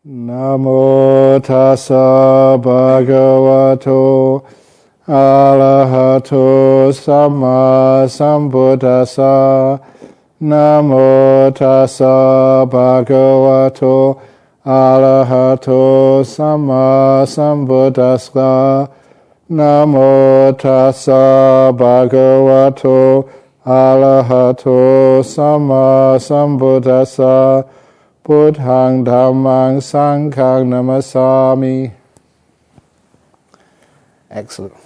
Namo tassa bhagavato arahato samma sambuddhassa. Namo tassa bhagavato arahato samma sambuddhassa. Namo tassa bhagavato arahato samma sambuddhassa. Buddhaṃ Dhammaṃ Sanghaṃ Namasami. Excellent.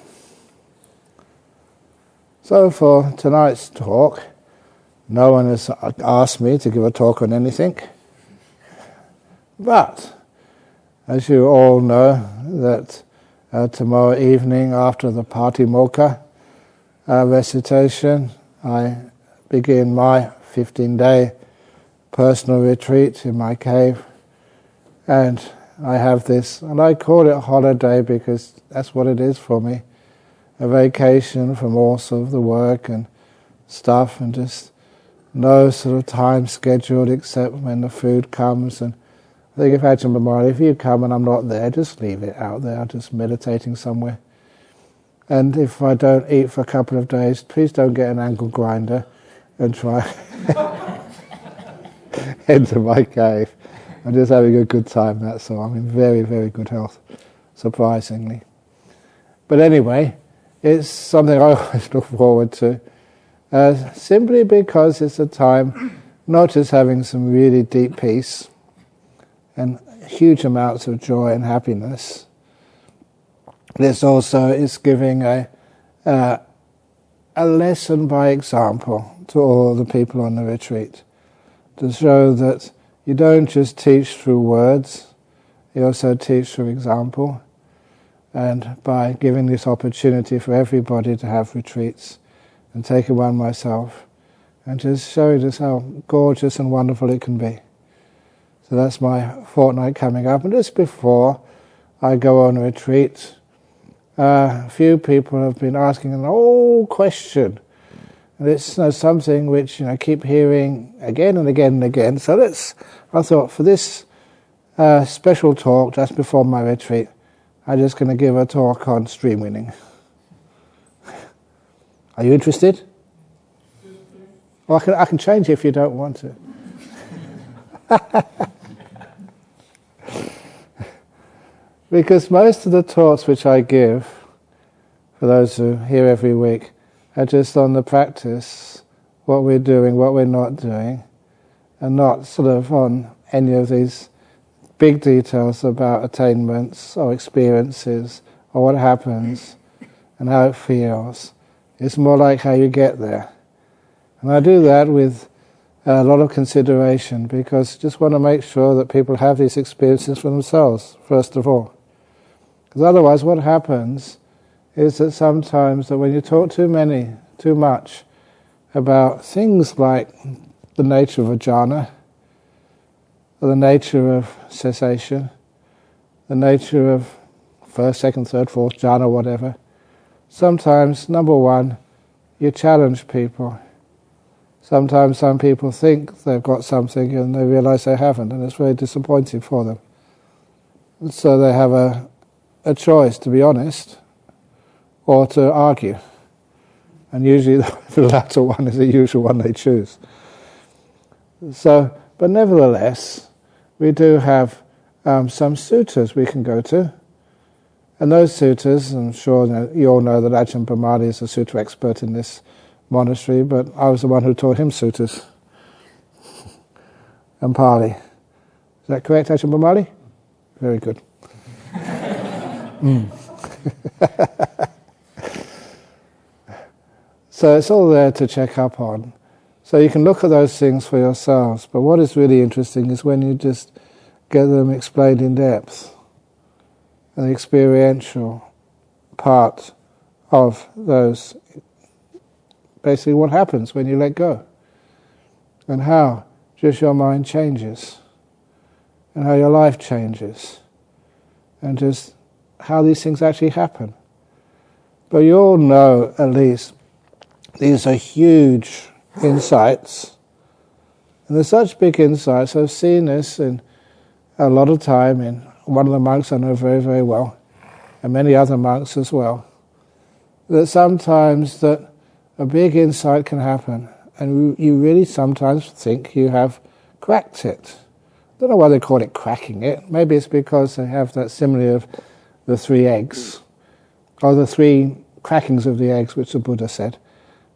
So for tonight's talk, no one has asked me to give a talk on anything. But, as you all know, that tomorrow evening after the Patimokkha recitation, I begin my 15-day personal retreat in my cave, and I have this, and I call it a holiday because that's what it is for me, a vacation from all sort of the work and stuff, and just no sort of time scheduled except when the food comes. And I think if Ajahn Brahm, if you come and I'm not there, just leave it out there, I'm just meditating somewhere. And if I don't eat for a couple of days, please don't get an ankle grinder and try into my cave. I'm just having a good time, that's all. I'm in very, very good health, surprisingly. But anyway, it's something I always look forward to, simply because it's a time not just having some really deep peace and huge amounts of joy and happiness, it's giving a lesson by example to all the people on the retreat, to show that you don't just teach through words, you also teach through example. And by giving this opportunity for everybody to have retreats, and taking one myself, and just showing us how gorgeous and wonderful it can be. So that's my fortnight coming up. And just before I go on a retreat, a few people have been asking an old question. And it's something which I keep hearing again and again and again. So I thought for this special talk just before my retreat, I'm just going to give a talk on stream winning. Are you interested? Well, I can change it if you don't want to. Because most of the talks which I give, for those who hear every week, are just on the practice, what we're doing, what we're not doing, and not sort of on any of these big details about attainments or experiences or what happens and how it feels. It's more like how you get there. And I do that with a lot of consideration because I just want to make sure that people have these experiences for themselves, first of all. Because otherwise what happens is that sometimes that when you talk too much about things like the nature of a jhana, or the nature of cessation, the nature of first, second, third, fourth jhana, whatever, sometimes, number one, you challenge people. Sometimes some people think they've got something and they realize they haven't, and it's very disappointing for them. And so they have a choice, to be honest, or to argue. And usually the latter one is the usual one they choose. So, but nevertheless, we do have some suttas we can go to. And those suttas, I'm sure you all know that Ajahn Brahm is a sutta expert in this monastery, but I was the one who taught him suttas and Pali. Is that correct, Ajahn Brahm? Very good. So it's all there to check up on. So you can look at those things for yourselves, but what is really interesting is when you just get them explained in depth, and the experiential part of those, basically what happens when you let go, and how just your mind changes, and how your life changes, and just how these things actually happen. But you all know, at least, these are huge insights, and they're such big insights. I've seen this in a lot of time in one of the monks I know very, very well, and many other monks as well, that sometimes that a big insight can happen, and you really sometimes think you have cracked it. I don't know why they call it cracking it. Maybe it's because they have that simile of the 3 eggs, or the 3 crackings of the eggs, which the Buddha said.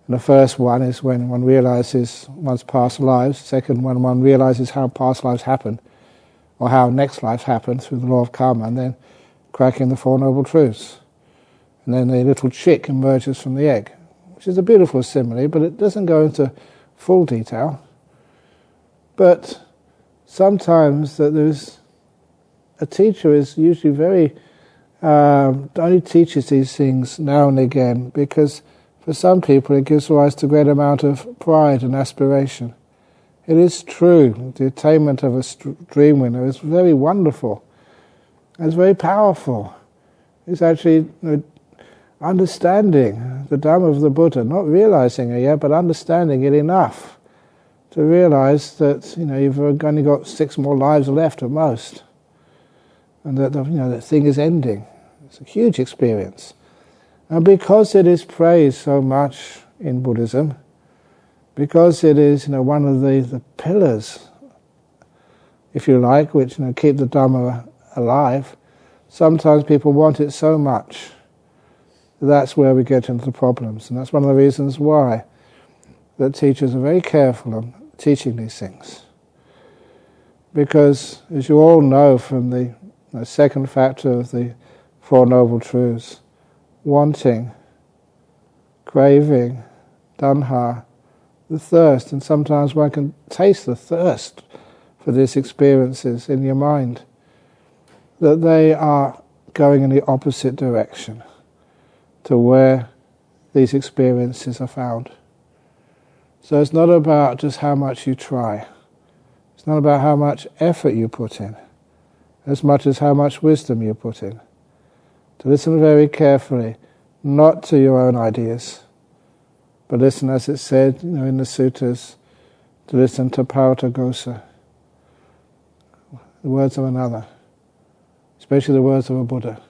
And the first one is when one realizes one's past lives. Second one realizes how past lives happen, or how next life happened through the law of karma, and then cracking the 4 Noble Truths. And then the little chick emerges from the egg, which is a beautiful simile, but it doesn't go into full detail. But sometimes that there's a teacher is usually very only teaches these things now and again, because for some people it gives rise to a great amount of pride and aspiration. It is true, the attainment of a dream winner is very wonderful. It's very powerful. It's actually understanding the Dhamma of the Buddha, not realizing it yet, but understanding it enough to realize that you've only got 6 more lives left at most, and that that thing is ending. It's a huge experience, and because it is praised so much in Buddhism, because it is one of the pillars, if you like, which keep the Dhamma alive, sometimes people want it so much. That's where we get into the problems, and that's one of the reasons why that teachers are very careful on teaching these things. Because, as you all know from the second factor of the 4 Noble Truths, wanting, craving, tanha, the thirst, and sometimes one can taste the thirst for these experiences in your mind, that they are going in the opposite direction to where these experiences are found. So it's not about just how much you try. It's not about how much effort you put in, as much as how much wisdom you put in. To listen very carefully, not to your own ideas, but listen, as it said in the suttas, to listen to Paratagosa, the words of another, especially the words of a Buddha,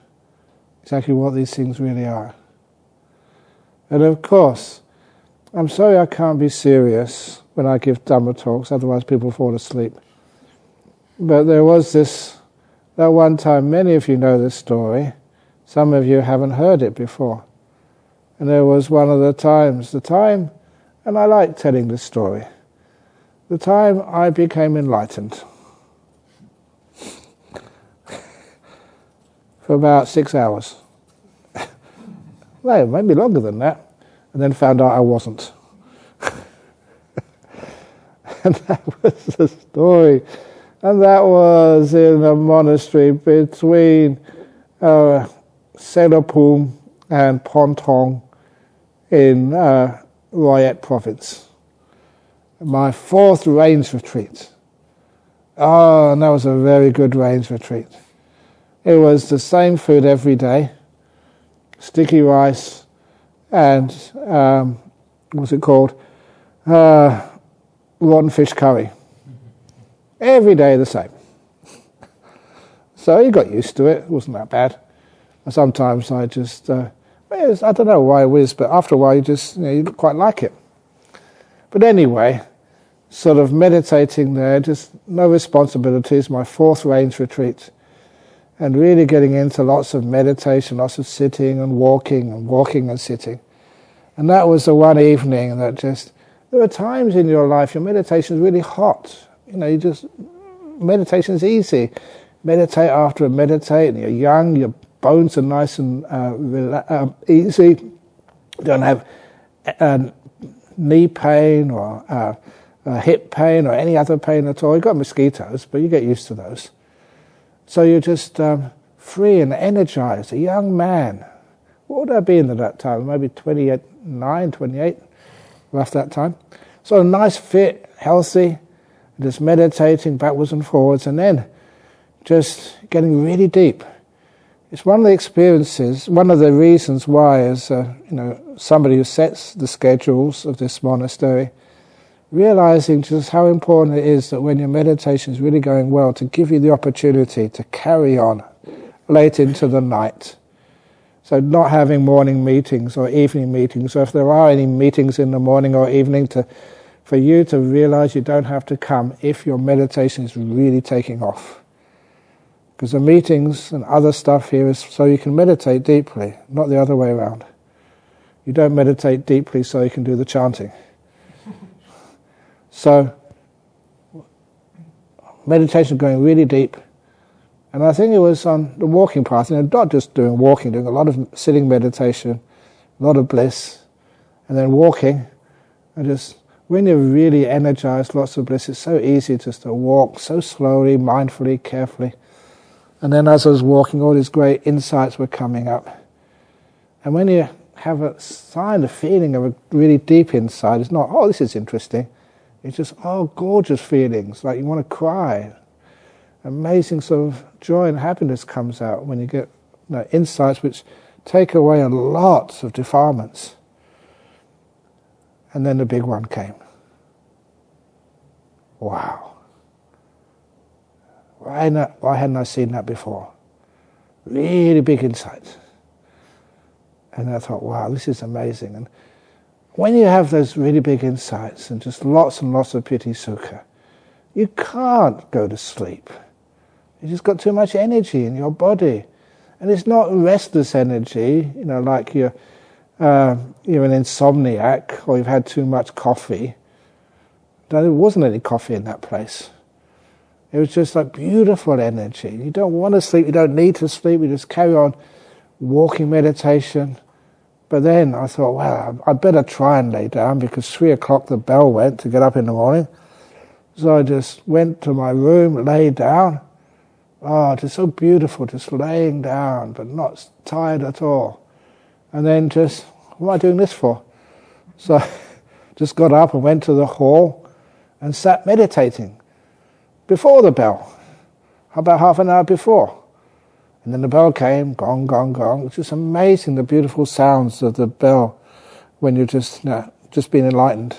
exactly what these things really are. And of course, I'm sorry I can't be serious when I give Dhamma talks, otherwise people fall asleep. But there was that one time, many of you know this story, some of you haven't heard it before. And there was one of the time, and I like telling this story, the time I became enlightened. For about 6 hours. Well, maybe longer than that. And then found out I wasn't. And that was the story. And that was in a monastery between Selapum and Pontong in Royet province. My 4th rains retreat. Oh, and that was a very good rains retreat. It was the same food every day, sticky rice and, what's it called, rotten fish curry. Every day the same. So you got used to it. It wasn't that bad. Sometimes I just, I don't know why it was, but after a while you quite like it. But anyway, sort of meditating there, just no responsibilities, my 4th rains retreat, and really getting into lots of meditation, lots of sitting and walking and sitting. And that was the one evening that there are times in your life your meditation is really hot. Meditation is easy. Meditate after meditate, and you're young, your bones are nice and easy. You don't have knee pain or hip pain or any other pain at all. You've got mosquitoes, but you get used to those. So you're just free and energized, a young man. What would I be in at that time? Maybe 29, 28, rough that time. So nice, fit, healthy, just meditating backwards and forwards, and then just getting really deep. It's one of the experiences, one of the reasons why, as somebody who sets the schedules of this monastery, realizing just how important it is that when your meditation is really going well, to give you the opportunity to carry on late into the night. So not having morning meetings or evening meetings, or if there are any meetings in the morning or evening, for you to realize you don't have to come if your meditation is really taking off. Because the meetings and other stuff here is so you can meditate deeply, not the other way around. You don't meditate deeply so you can do the chanting. So, meditation going really deep. And I think it was on the walking path, not just doing walking, doing a lot of sitting meditation, a lot of bliss, and then walking, and just, when you're really energized, lots of bliss, it's so easy just to walk so slowly, mindfully, carefully. And then as I was walking, all these great insights were coming up. And when you have a feeling of a really deep insight, it's not, oh, this is interesting. It's just, oh, gorgeous feelings, like you want to cry. Amazing sort of joy and happiness comes out when you get insights which take away a lot of defilements. And then the big one came. Wow. Why hadn't I seen that before? Really big insights. And I thought, wow, this is amazing. And when you have those really big insights and just lots and lots of piti sukha, you can't go to sleep. You just got too much energy in your body. And it's not restless energy, like you're an insomniac or you've had too much coffee. There wasn't any coffee in that place. It was just like beautiful energy. You don't want to sleep, you don't need to sleep, you just carry on walking meditation. But then I thought, well, I'd better try and lay down because 3 o'clock the bell went to get up in the morning. So I just went to my room, lay down. Oh, it is so beautiful, just laying down, but not tired at all. And then just, what am I doing this for? So I just got up and went to the hall and sat meditating before the bell, about half an hour before. And then the bell came, gong, gong, gong. It's just amazing, the beautiful sounds of the bell when you're just been enlightened.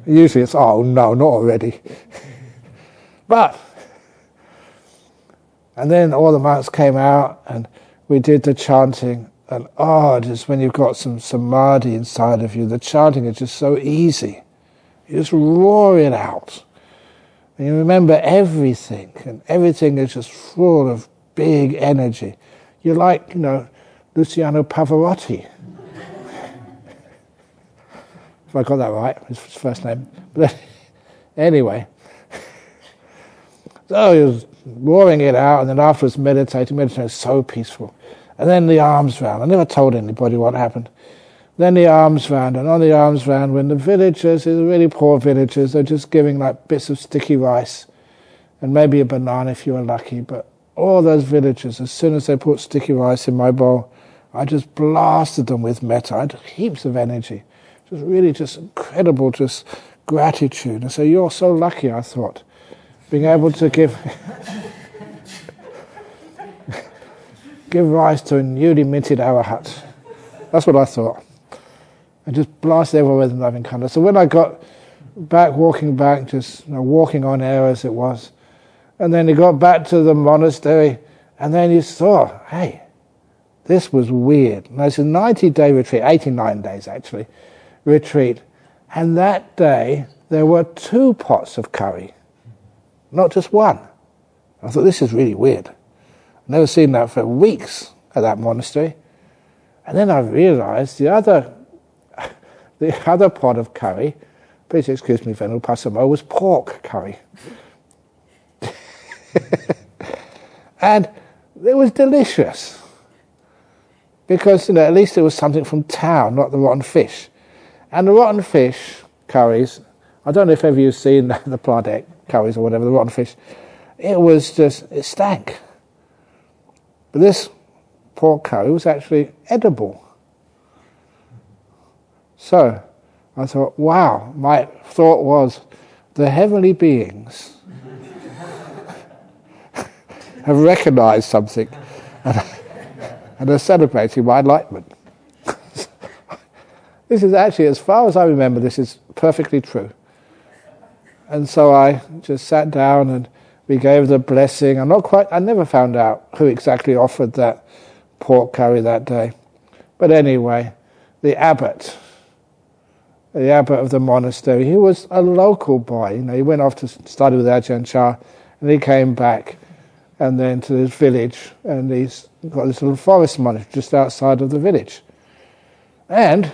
Usually it's, oh no, not already. But, and then all the monks came out and we did the chanting. And just when you've got some samadhi inside of you, the chanting is just so easy. You just roar it out. And you remember everything, and everything is just full of big energy. You're like, Luciano Pavarotti. If I got that right, his first name. But anyway. So he was roaring it out, and then afterwards meditating is so peaceful. And then the arms round. I never told anybody what happened. Then the arms round, and on the arms round, when the villagers, the really poor villagers, they're just giving like bits of sticky rice and maybe a banana if you were lucky. But all those villagers, as soon as they put sticky rice in my bowl, I just blasted them with metta. I had heaps of energy. Just really just incredible just gratitude. And so you're so lucky, I thought, being able to give rice to a newly minted arahat. That's what I thought. And just blasted everyone with loving kindness. So when I got back, walking back, just walking on air as it was, and then you got back to the monastery, and then you saw, hey, this was weird. And it's a 90-day retreat, 89 days actually, retreat. And that day, there were 2 pots of curry, not just one. I thought, this is really weird. I've never seen that for weeks at that monastery. And then I realized the other pot of curry, please excuse me, Venerable Pasamo, was pork curry. And it was delicious. Because, at least it was something from town, not the rotten fish. And the rotten fish curries, I don't know if ever you've seen the Pladek curries or whatever, the rotten fish, it stank. But this pork curry was actually edible. So I thought, wow, my thought was, the heavenly beings have recognized something and are celebrating my enlightenment. This is actually, as far as I remember, this is perfectly true. And so I just sat down and we gave the blessing. I never found out who exactly offered that pork curry that day. But anyway, the abbot of the monastery, he was a local boy. He went off to study with Ajahn Chah, and he came back and then to his village, and he's got this little forest monastery just outside of the village. And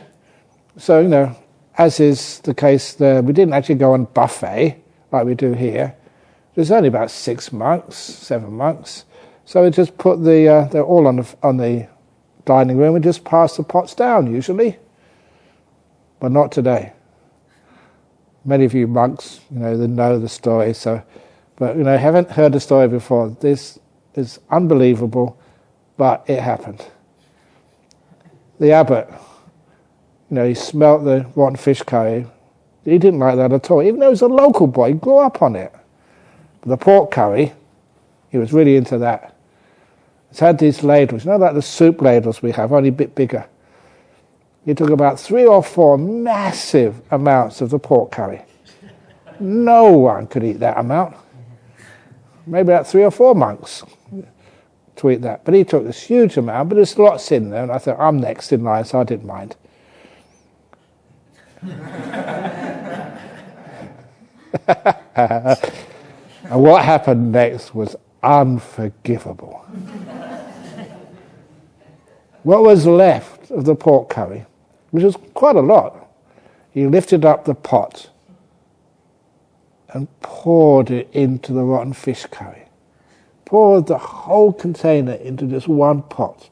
so, as is the case there, we didn't actually go on buffet like we do here. There's only about 7 monks. So we just put they're all on the dining room and just pass the pots down usually. But not today. Many of you monks, they know the story, but haven't heard the story before. This is unbelievable, but it happened. The abbot, he smelt the rotten fish curry. He didn't like that at all, even though he was a local boy. He grew up on it. But the pork curry, he was really into that. It's had these ladles, like the soup ladles we have, only a bit bigger. He took about 3 or 4 massive amounts of the pork curry. No one could eat that amount. Maybe about 3 or 4 monks to eat that. But he took this huge amount, but there's lots in there, and I thought, I'm next in line, so I didn't mind. And what happened next was unforgivable. What was left of the pork curry, which was quite a lot, he lifted up the pot and poured it into the rotten fish curry. Poured the whole container into just one pot.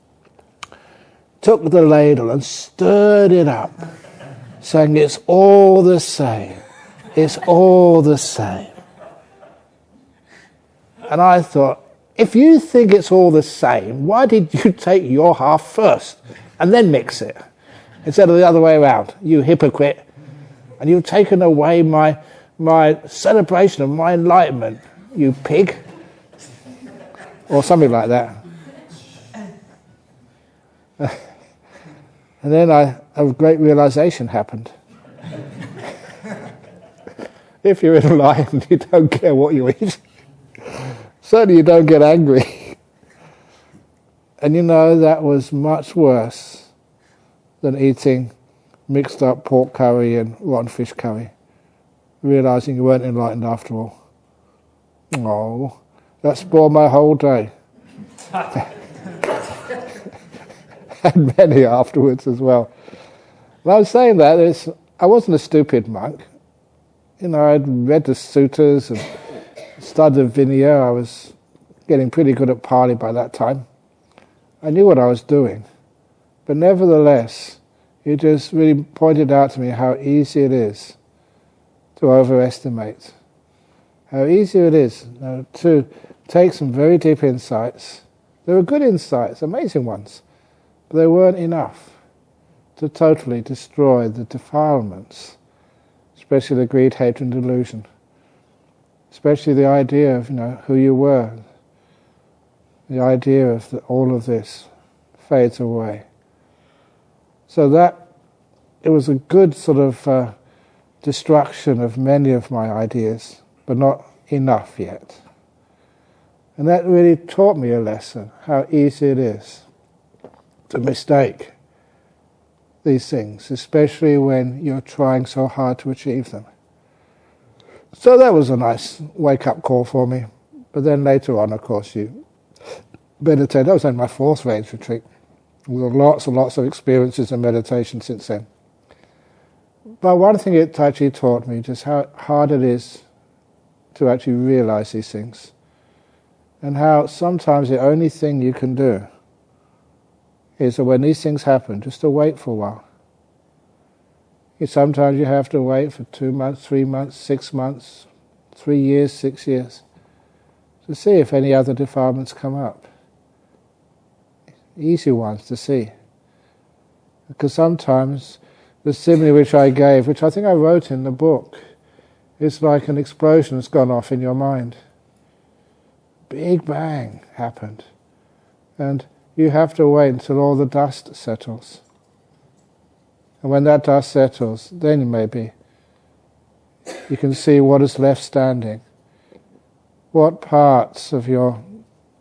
Took the ladle and stirred it up, saying, it's all the same. It's all the same. And I thought, if you think it's all the same, why did you take your half first and then mix it? Instead of the other way around, you hypocrite. And you've taken away my celebration of my enlightenment, you pig. Or something like that. And then a great realization happened. If you're enlightened, you don't care what you eat. Certainly you don't get angry. And that was much worse than eating mixed up pork curry and rotten fish curry, realizing you weren't enlightened after all. Oh, that spoiled my whole day. And many afterwards as well. And I was saying that I wasn't a stupid monk. I'd read the suttas and studied Vinaya. I was getting pretty good at Pali by that time. I knew what I was doing. But nevertheless, he just really pointed out to me how easy it is to overestimate. How easy it is to take some very deep insights. They were good insights, amazing ones, but they weren't enough to totally destroy the defilements, especially the greed, hatred, and delusion. Especially the idea of who you were. The idea of all of this fades away. So that it was a good sort of destruction of many of my ideas, but not enough yet. And that really taught me a lesson, how easy it is to mistake these things, especially when you're trying so hard to achieve them. So that was a nice wake-up call for me. But then later on, of course, you meditate. That was only my 4th range retreat. There were lots and lots of experiences in meditation since then. But one thing it actually taught me, just how hard it is to actually realize these things. And how sometimes the only thing you can do is that when these things happen, just to wait for a while. Sometimes you have to wait for 2 months, 3 months, 6 months, 3 years, 6 years, to see if any other defilements come up. Easy ones to see. Because sometimes the simile which I gave, which I think I wrote in the book, is like an explosion that's gone off in your mind. Big bang happened. And you have to wait until all the dust settles. And when that dust settles, then maybe You can see what is left standing. What parts of your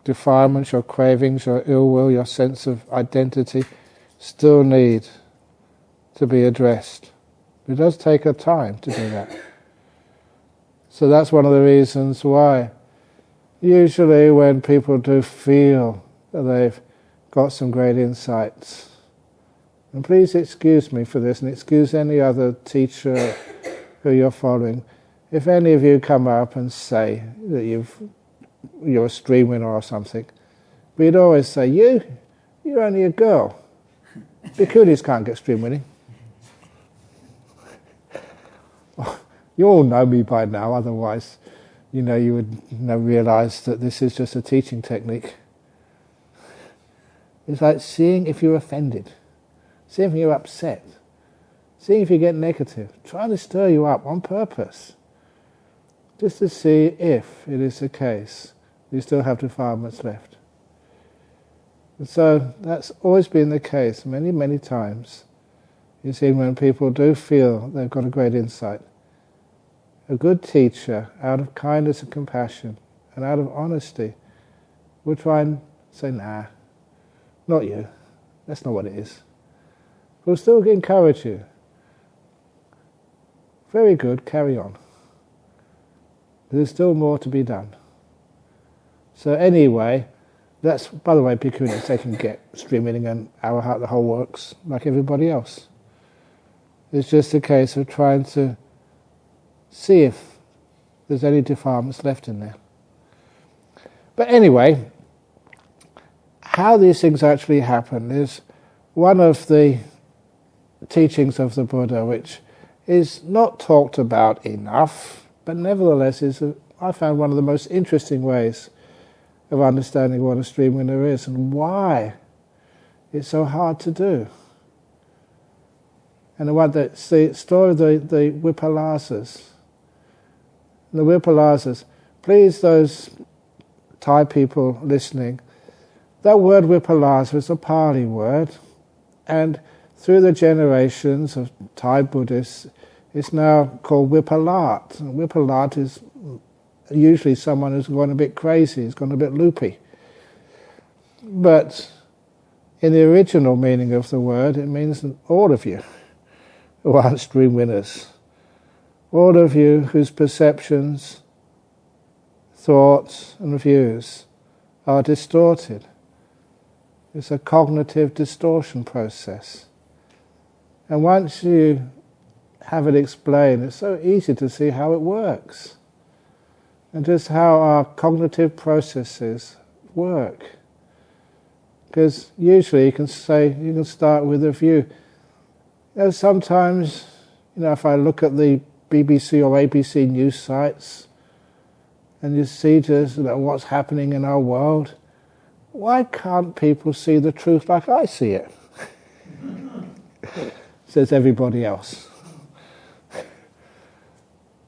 defilements, your cravings, your ill will, your sense of identity still need to be addressed. It does take a time to do that. So that's one of the reasons why usually when people do feel that they've got some great insights, and please excuse me for this and excuse any other teacher who you're following, if any of you come up and say that you're a stream winner or something, we'd always say, you're only a girl. Bhikkhunis can't get stream winning. You all know me by now, otherwise, you would realise that this is just a teaching technique. It's like seeing if you're offended, seeing if you're upset, seeing if you get negative, trying to stir you up on purpose, just to see if it is the case you still have defilements left. And so that's always been the case many, many times. You see, when people do feel they've got a great insight, a good teacher, out of kindness and compassion and out of honesty, will try and say, nah, not you. That's not what it is. We'll still encourage you. Very good, carry on. There's still more to be done. So anyway, that's, by the way, bhikkhunis, they can get stream winning and arahata, the whole works, like everybody else. It's just a case of trying to see if there's any defilements left in there. But anyway, how these things actually happen is one of the teachings of the Buddha, which is not talked about enough, but nevertheless is, I found, one of the most interesting ways of understanding what a stream winner is and why it's so hard to do. And it's the story of the vipallasas. The vipallasas, please, those Thai people listening, that word vipallasa is a Pali word, and through the generations of Thai Buddhists, it's now called vipallat. And vipallat is usually someone who's gone a bit crazy, who's gone a bit loopy. But in the original meaning of the word, it means all of you who are stream winners. All of you whose perceptions, thoughts and views are distorted. It's a cognitive distortion process. And once you have it explained, it's so easy to see how it works and just how our cognitive processes work. Because usually you can start with a view. Sometimes, if I look at the BBC or ABC news sites and you see just what's happening in our world, why can't people see the truth like I see it? Says everybody else.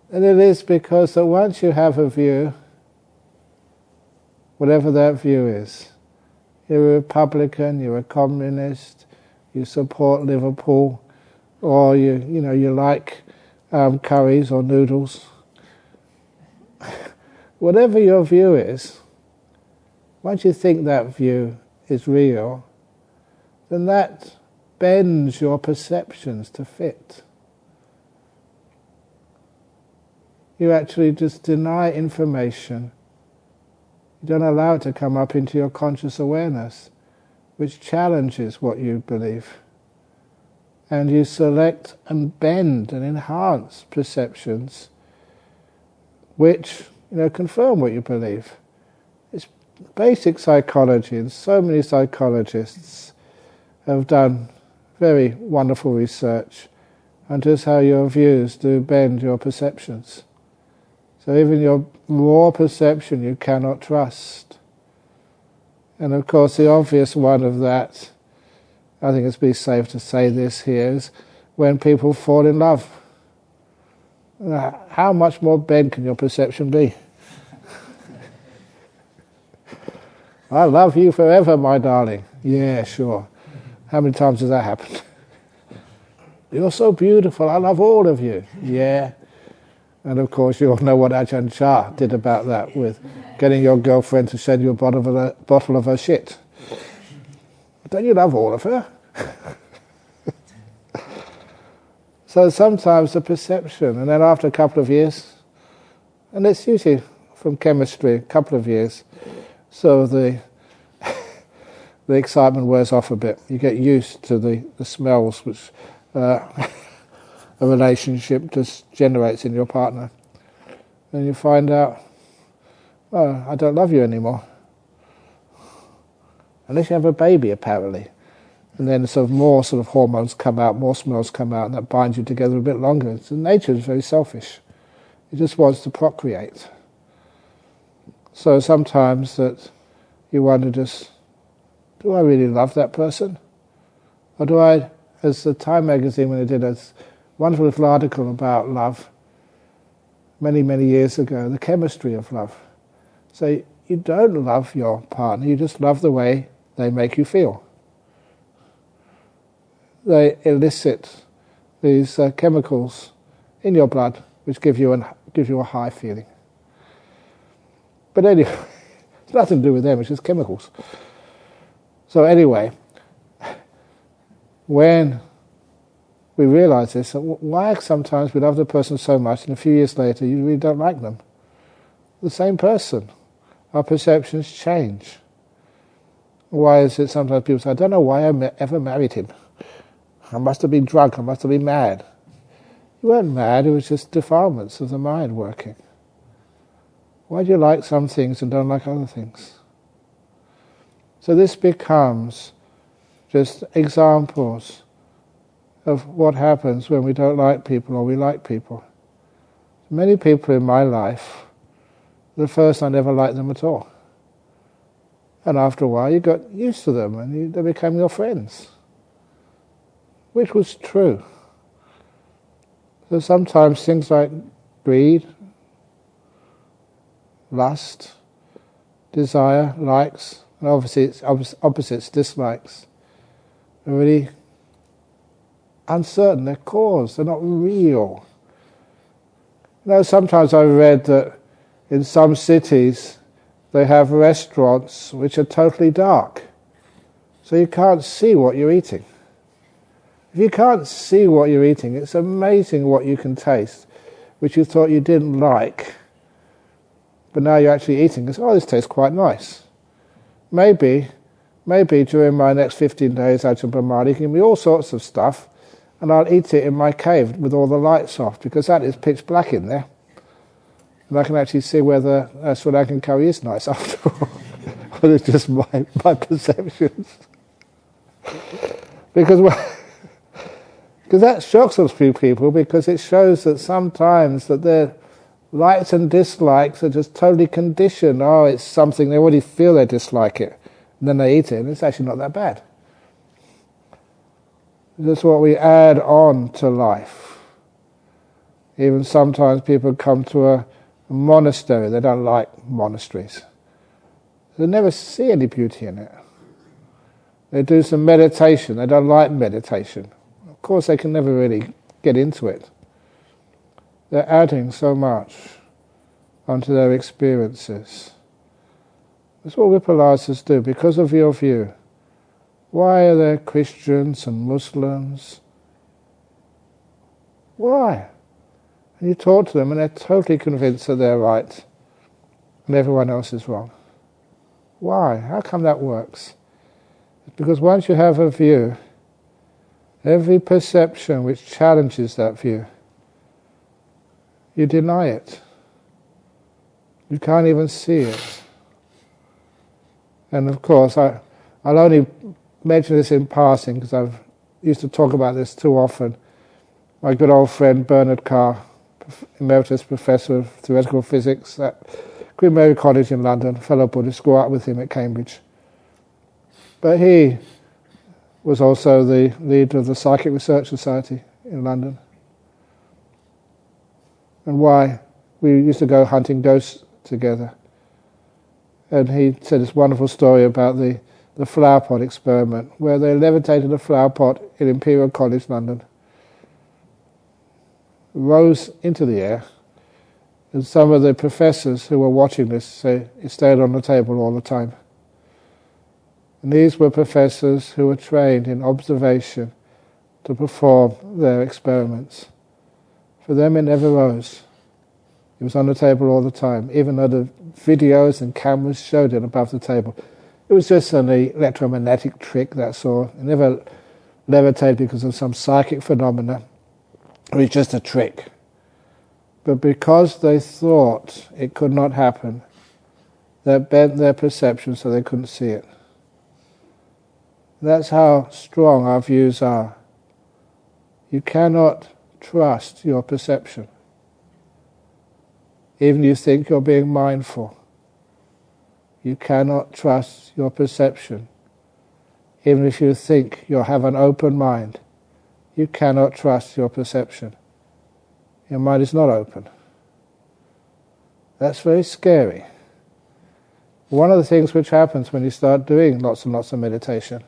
And it is because that once you have a view, whatever that view is, you're a Republican, you're a communist, you support Liverpool, or you like curries or noodles. Whatever your view is, once you think that view is real, then that bends your perceptions to fit. You actually just deny information. You don't allow it to come up into your conscious awareness, which challenges what you believe. And you select and bend and enhance perceptions which confirm what you believe. It's basic psychology, and so many psychologists have done very wonderful research on just how your views do bend your perceptions. So even your raw perception you cannot trust. And of course the obvious one of that, I think it's be safe to say this here, is when people fall in love. How much more bent can your perception be? I love you forever, my darling. Yeah, sure. How many times has that happened? You're so beautiful, I love all of you. Yeah. And of course you all know what Ajahn Brahm did about that, with getting your girlfriend to send you a bottle of her shit. Don't you love all of her? So sometimes the perception, and then after a couple of years, and it's usually from chemistry, a couple of years, so the excitement wears off a bit. You get used to the smells which a relationship just generates in your partner. And you find out, oh, I don't love you anymore. Unless you have a baby, apparently. And then more hormones come out, more smells come out, and that binds you together a bit longer. So nature is very selfish. It just wants to procreate. So sometimes that you wonder just, do I really love that person? Or do I, as the Time magazine, when they did a wonderful little article about love many, many years ago, the chemistry of love. So you don't love your partner, you just love the way they make you feel. They elicit these chemicals in your blood which give you a high feeling. But anyway, it's nothing to do with them, it's just chemicals. So anyway, when we realise this, why sometimes we love the person so much and a few years later you really don't like them? The same person. Our perceptions change. Why is it sometimes people say, I don't know why I ever married him. I must have been drunk, I must have been mad. You weren't mad, it was just defilements of the mind working. Why do you like some things and don't like other things? So this becomes just examples of what happens when we don't like people or we like people. Many people in my life, at first I never liked them at all. And after a while you got used to them and they became your friends. Which was true. So sometimes things like greed, lust, desire, likes, and obviously its opposites, dislikes, are really uncertain, they're cause, they're not real. You know, sometimes I've read that in some cities they have restaurants which are totally dark, so you can't see what you're eating. If you can't see what you're eating, it's amazing what you can taste, which you thought you didn't like, but now you're actually eating because, oh, this tastes quite nice. Maybe during my next 15 days, Ajahn Brahm give me all sorts of stuff, and I'll eat it in my cave with all the lights off, because that is pitch black in there. And I can actually see whether Sri Lankan curry is nice after all, or it's just my perceptions. Because that shocks a few people, because it shows that sometimes that their likes and dislikes are just totally conditioned. Oh, it's something, they already feel they dislike it, and then they eat it, and it's actually not that bad. That's what we add on to life. Even sometimes people come to a monastery, they don't like monasteries. They never see any beauty in it. They do some meditation, they don't like meditation. Of course they can never really get into it. They're adding so much onto their experiences. That's what vipallasas do, because of your view. Why are there Christians and Muslims? Why? And you talk to them and they're totally convinced that they're right and everyone else is wrong. Why? How come that works? It's because once you have a view, every perception which challenges that view, you deny it. You can't even see it. And of course, I'll only mention this in passing because I've used to talk about this too often. My good old friend Bernard Carr, Emeritus Professor of Theoretical Physics at Queen Mary College in London, fellow Buddhist, grew up with him at Cambridge. But he was also the leader of the Psychic Research Society in London. And why? We used to go hunting ghosts together. And he said this wonderful story about the flower pot experiment, where they levitated a flower pot in Imperial College, London, rose into the air, And some of the professors who were watching this say it stayed on the table all the time. And these were professors who were trained in observation to perform their experiments. For them it never rose. It was on the table all the time, even though the videos and cameras showed it above the table. It was just an electromagnetic trick, that's all. It never levitated because of some psychic phenomena. It was just a trick. But because they thought it could not happen, that bent their perception so they couldn't see it. That's how strong our views are. You cannot trust your perception. Even if you think you're being mindful, you cannot trust your perception. Even if you think you have an open mind, you cannot trust your perception. Your mind is not open. That's very scary. One of the things which happens when you start doing lots and lots of meditation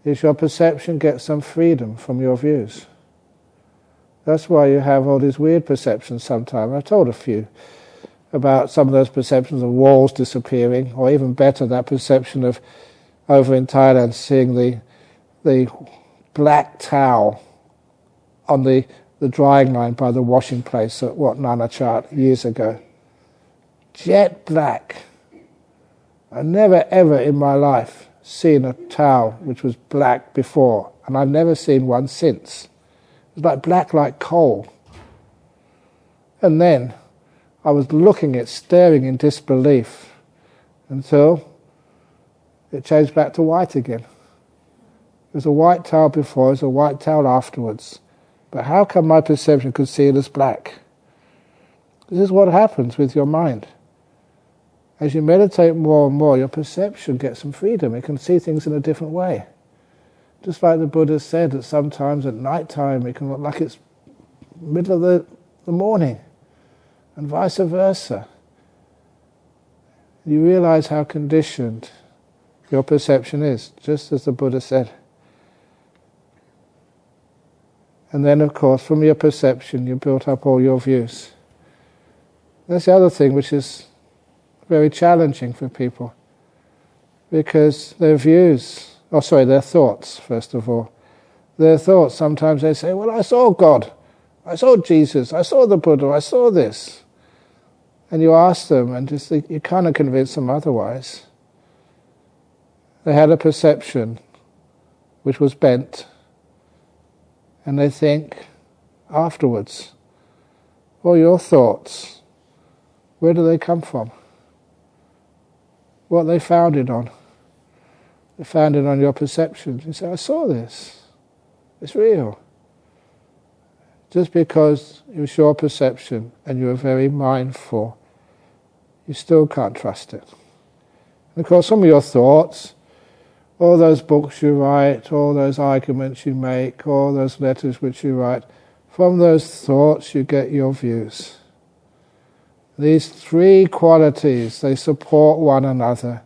is your perception gets some freedom from your views. That's why you have all these weird perceptions sometimes. I've told a few about some of those perceptions of walls disappearing, or even better, that perception of over in Thailand seeing the black towel on the drying line by the washing place at Wat Nanachat years ago. Jet black. I never ever in my life seen a towel which was black before, and I've never seen one since. It was like black like coal. And then I was looking at it, staring in disbelief, until it changed back to white again. It was a white towel before, it was a white towel afterwards. But how come my perception could see it as black? This is what happens with your mind. As you meditate more and more, your perception gets some freedom. It can see things in a different way. Just like the Buddha said, that sometimes at night time it can look like it's middle of the morning, and vice versa. You realize how conditioned your perception is, just as the Buddha said. And then, of course, from your perception, you built up all your views. That's the other thing which is very challenging for people, because their thoughts, first of all. Their thoughts, sometimes they say, well, I saw God, I saw Jesus, I saw the Buddha, I saw this. And you ask them, and just you kind of convince them otherwise. They had a perception which was bent, and they think afterwards, well, your thoughts, where do they come from? What are they founded on? They're founded on your perceptions. You say, I saw this. It's real. Just because it was your perception and you were very mindful, you still can't trust it. And of course, some of your thoughts, all those books you write, all those arguments you make, all those letters which you write, from those thoughts you get your views. These three qualities, they support one another.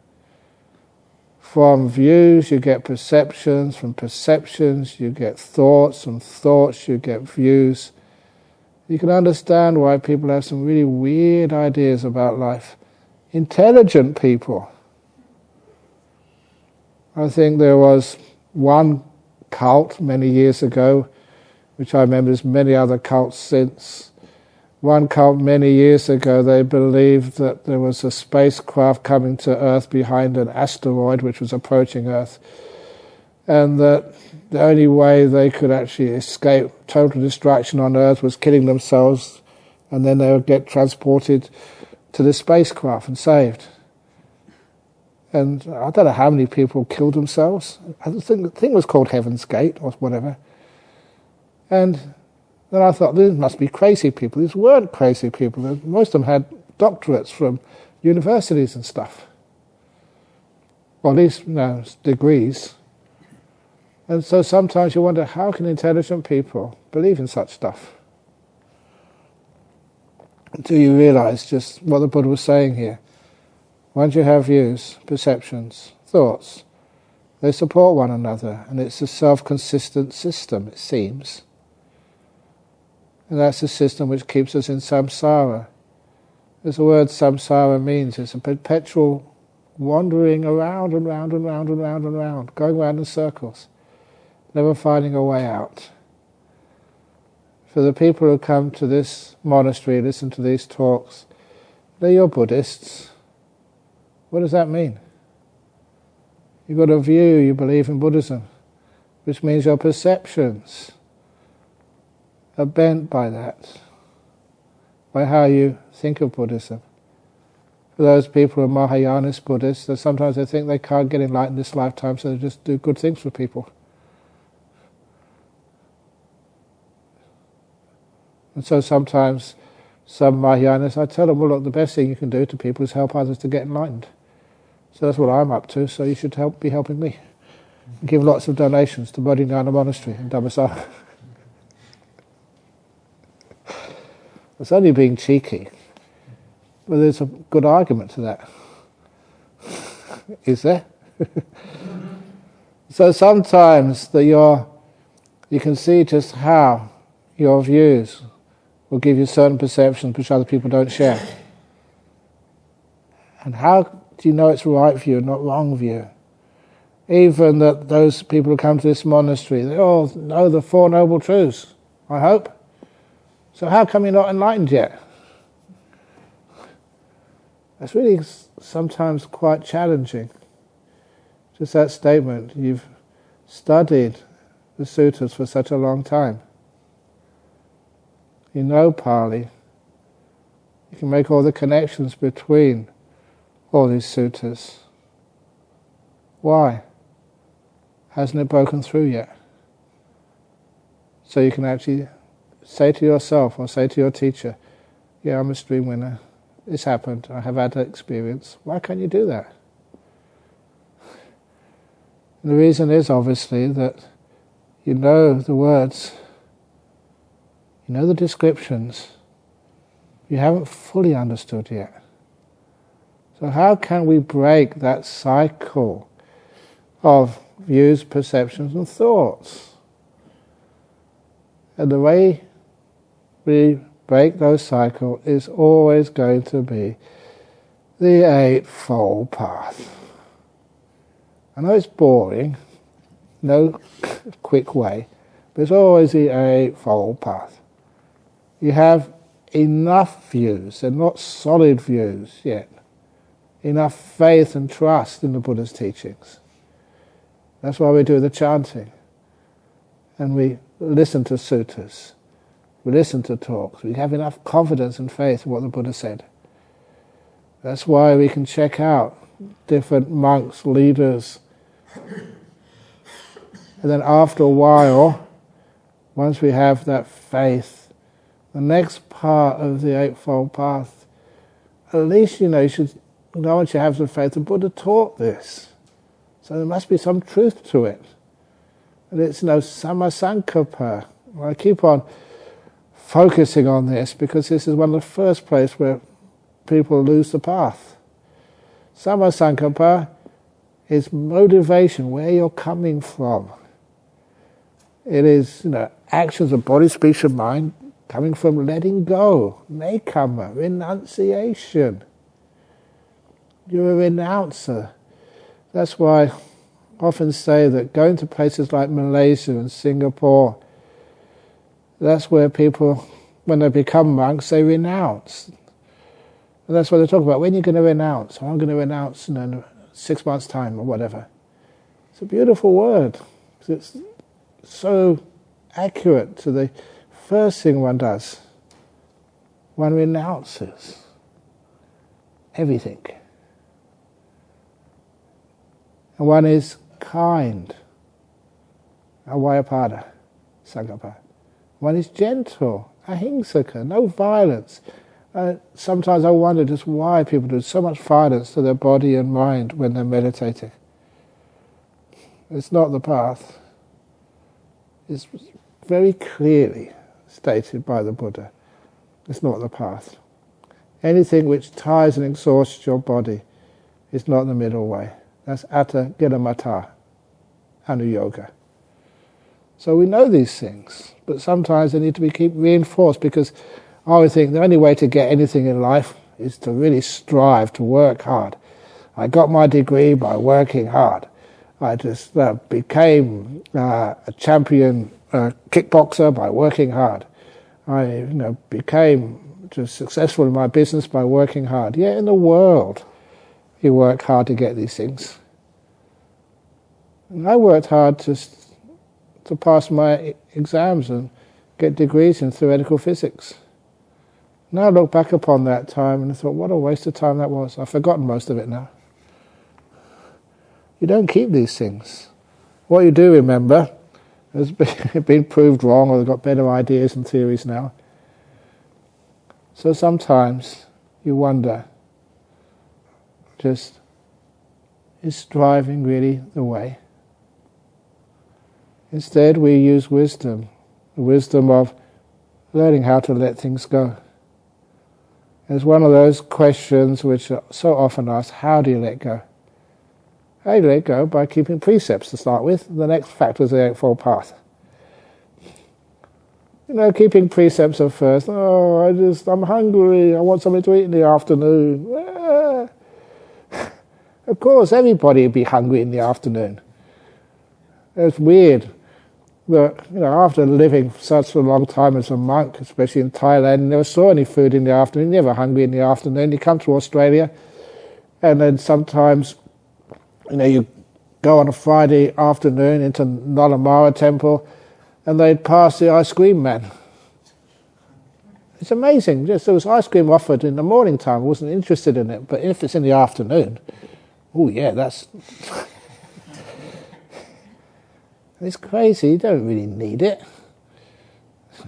From views you get perceptions, from perceptions you get thoughts, from thoughts you get views. You can understand why people have some really weird ideas about life. Intelligent people. I think there was one cult many years ago, which I remember there's many other cults since. One cult many years ago, they believed that there was a spacecraft coming to Earth behind an asteroid which was approaching Earth, and that the only way they could actually escape total destruction on Earth was killing themselves, and then they would get transported to the spacecraft and saved. And I don't know how many people killed themselves. I think the thing was called Heaven's Gate or whatever. And then I thought, these must be crazy people. These weren't crazy people. Most of them had doctorates from universities and stuff. Or at least degrees. And so sometimes you wonder, how can intelligent people believe in such stuff? Until you realize just what the Buddha was saying here. Once you have views, perceptions, thoughts, they support one another, and it's a self-consistent system, it seems. And that's the system which keeps us in samsara. As the word samsara means, it's a perpetual wandering around and round and round and round and round, going round in circles, never finding a way out. For the people who come to this monastery, listen to these talks, you're Buddhists. What does that mean? You've got a view, you believe in Buddhism, which means your perceptions are bent by that, by how you think of Buddhism. For those people who are Mahayanist Buddhists, sometimes they think they can't get enlightened this lifetime, so they just do good things for people. And so sometimes some Mahayanists, I tell them, well look, the best thing you can do to people is help others to get enlightened. So that's what I'm up to, so you should be helping me. Give lots of donations to Bodhinyana Monastery in Dhammasara. It's only being cheeky, but there's a good argument to that. Is there? So sometimes you can see just how your views will give you certain perceptions which other people don't share. And how do you know it's right view, not wrong view? Even that those people who come to this monastery, they all know the Four Noble Truths, I hope. So how come you're not enlightened yet? That's really sometimes quite challenging. Just that statement, you've studied the sutras for such a long time. You know Pali. You can make all the connections between all these sutras. Why? Hasn't it broken through yet? So you can actually say to yourself or say to your teacher, yeah, I'm a stream winner. This happened. I have had that experience. Why can't you do that? And the reason is obviously that you know the words, you know the descriptions, you haven't fully understood yet. So how can we break that cycle of views, perceptions and thoughts? And the way we break those cycles is always going to be the Eightfold Path. I know it's boring, no quick way, but it's always the Eightfold Path. You have enough views, they're not solid views yet, enough faith and trust in the Buddha's teachings. That's why we do the chanting. And we listen to sutras. We listen to talks. We have enough confidence and faith in what the Buddha said. That's why we can check out different monks, leaders. And then after a while, once we have that faith, the next part of the Eightfold Path, at least you should know once you have the faith, the Buddha taught this. So there must be some truth to it. And it's sammasankappa. I keep on focusing on this because this is one of the first places where people lose the path. Sammasankappa is motivation, where you're coming from. It is, actions of body, speech and mind coming from letting go, nekkhamma, renunciation. You're a renouncer. That's why I often say that going to places like Malaysia and Singapore, that's where people, when they become monks, they renounce. And that's what they talk about. When you're going to renounce? I'm going to renounce in 6 months' time or whatever. It's a beautiful word. It's so accurate to the first thing one does. One renounces everything. And one is kind. Avyapada, sankappa. One is gentle, ahingsaka, no violence. Sometimes I wonder just why people do so much violence to their body and mind when they're meditating. It's not the path. It's very clearly stated by the Buddha. It's not the path. Anything which tires and exhausts your body is not the middle way. That's atta gilamata, anuyoga. So we know these things, but sometimes they need to be keep reinforced because I would think the only way to get anything in life is to really strive to work hard. I got my degree by working hard. I just became a champion kickboxer by working hard. I became just successful in my business by working hard. Yeah, in the world, you work hard to get these things. And I worked hard to pass my exams and get degrees in theoretical physics. Now I look back upon that time and I thought, what a waste of time that was. I've forgotten most of it now. You don't keep these things. What you do remember has been proved wrong, or they've got better ideas and theories now. So sometimes you wonder, just, is striving really the way? Instead we use wisdom, the wisdom of learning how to let things go. It's one of those questions which are so often asked, how do you let go? How do you let go? By keeping precepts to start with. The next factor is the Eightfold Path. Keeping precepts at first. I'm hungry, I want something to eat in the afternoon. Of course, everybody would be hungry in the afternoon. It's weird that, after living such a long time as a monk, especially in Thailand, you never saw any food in the afternoon, you're never hungry in the afternoon. You come to Australia, and then sometimes, you go on a Friday afternoon into Nolamara Temple, and they'd pass the ice cream man. It's amazing. Just there was ice cream offered in the morning time. I wasn't interested in it, but if it's in the afternoon, oh yeah, that's... It's crazy. You don't really need it.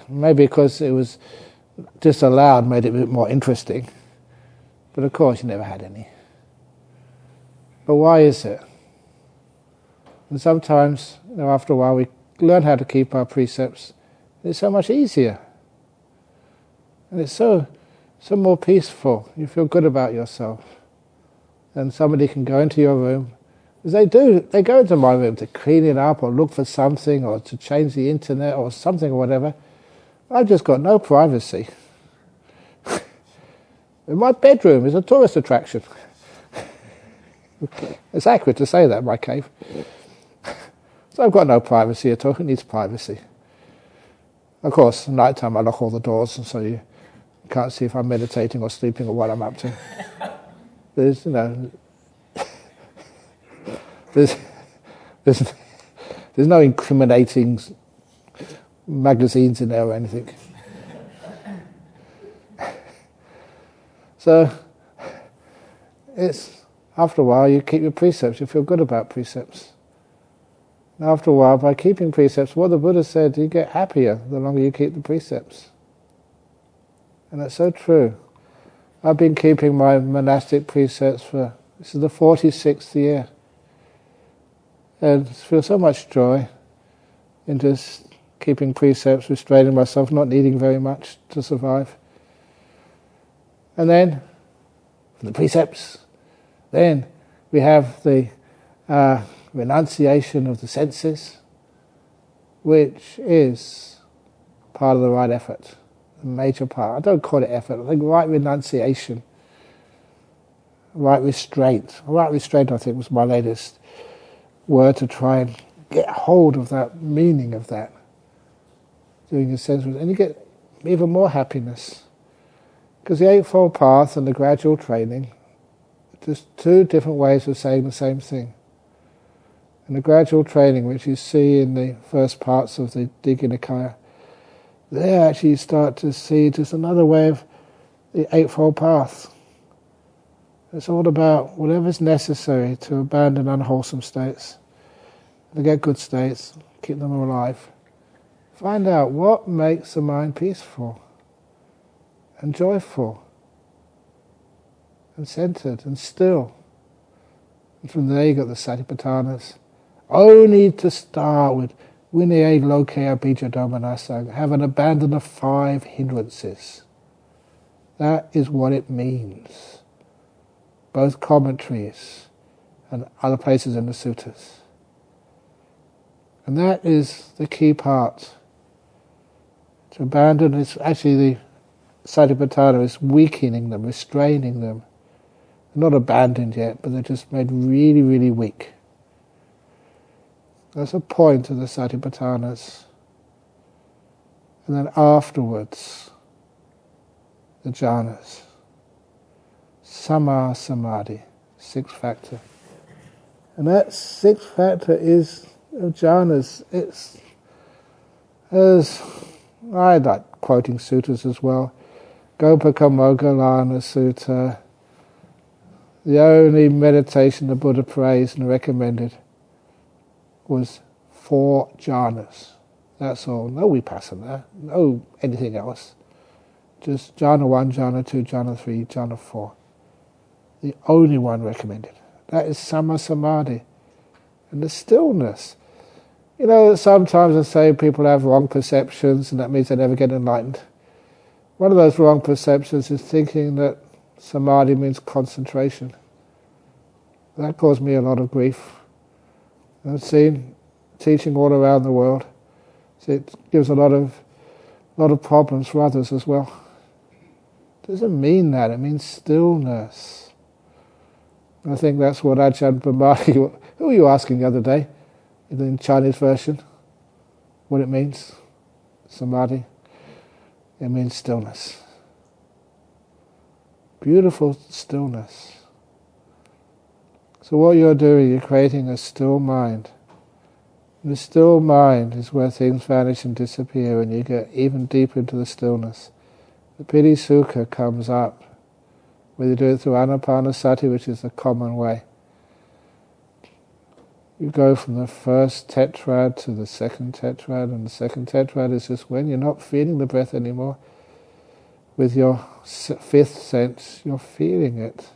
Maybe because it was disallowed made it a bit more interesting. But of course you never had any. But why is it? And sometimes, after a while, we learn how to keep our precepts. It's so much easier. And it's so more peaceful. You feel good about yourself. And somebody can go into your room. As they do, they go into my room to clean it up or look for something or to change the internet or something or whatever. I've just got no privacy. My bedroom is a tourist attraction. It's accurate to say that, my cave. So I've got no privacy at all. Who needs privacy? Of course, at night time I lock all the doors, and so you can't see if I'm meditating or sleeping or what I'm up to. There's no incriminating magazines in there or anything. So it's, after a while you keep your precepts, you feel good about precepts. And after a while, by keeping precepts, what the Buddha said, you get happier the longer you keep the precepts. And that's so true. I've been keeping my monastic precepts this is the 46th year. And I feel so much joy in just keeping precepts, restraining myself, not needing very much to survive. And then, from the precepts, then we have the renunciation of the senses, which is part of the right effort, a major part. I don't call it effort, I think right renunciation, right restraint. Right restraint, I think, was my latest word to try and get hold of that meaning of that. Doing a sense, and you get even more happiness. Because the Eightfold Path and the gradual training are just two different ways of saying the same thing. And the gradual training, which you see in the first parts of the Digha Nikaya, there actually you start to see just another way of the Eightfold Path. It's all about whatever's necessary to abandon unwholesome states, to get good states, keep them alive. Find out what makes the mind peaceful and joyful and centered and still. And from there you got the Satipatthanas. Only to start with Vinaya Lokaya Bija Domanasang, have an abandon of 5 hindrances. That is what it means. Both commentaries and other places in the suttas. And that is the key part. To abandon is actually Satipatthana is weakening them, restraining them. They're not abandoned yet, but they're just made really, really weak. That's a point of the Satipatthanas. And then afterwards, the Jhanas. Sama Samadhi, sixth factor. And that sixth factor is of Jhanas. It's, as I like quoting sutras as well, Gopaka Moggallana Sutta, the only meditation the Buddha praised and recommended was 4 jhanas. That's all. No vipassana, no anything else. Just jhana 1, jhana 2, jhana 3, jhana 4. The only one recommended. That is sama samadhi. And the stillness. You know, sometimes I say people have wrong perceptions and that means they never get enlightened. One of those wrong perceptions is thinking that samadhi means concentration. That caused me a lot of grief. I've seen teaching all around the world. So it gives a lot of problems for others as well. It doesn't mean that. It means stillness. I think that's what Ajahn Brahm, who were you asking the other day, in the Chinese version, what it means, samadhi? It means stillness. Beautiful stillness. So what you're doing, you're creating a still mind. And the still mind is where things vanish and disappear, and you get even deeper into the stillness. The piti sukha comes up, whether you do it through anapanasati, which is the common way. You go from the first tetrad to the second tetrad, and the second tetrad is just when you're not feeling the breath anymore. With your fifth sense, you're feeling it.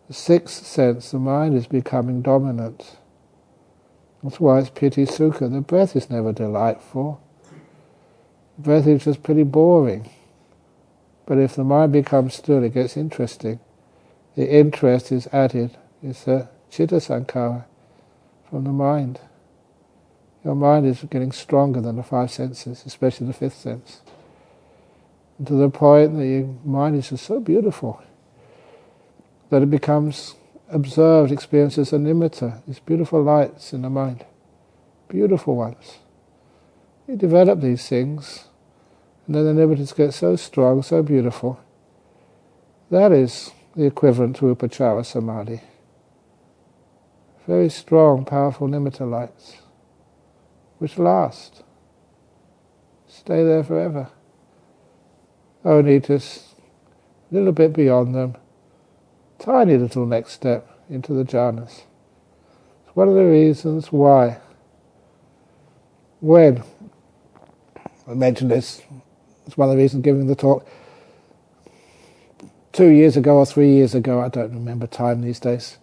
The sixth sense, the mind is becoming dominant. That's why it's piti sukha. The breath is never delightful. The breath is just pretty boring. But if the mind becomes still, it gets interesting. The interest is added. It's a citta sankhara from the mind. Your mind is getting stronger than the 5 senses, especially the fifth sense. And to the point that your mind is just so beautiful that it becomes observed, experienced as a nimitta. These beautiful lights in the mind. Beautiful ones. You develop these things, and then the nimittas get so strong, so beautiful. That is the equivalent to upachara samadhi. Very strong, powerful nimitta lights, which last. Stay there forever. Only just a little bit beyond them. Tiny little next step into the jhanas. It's one of the reasons why, when I mentioned this, it's one of the reasons giving the talk 2 years ago or 3 years ago, I don't remember time these days,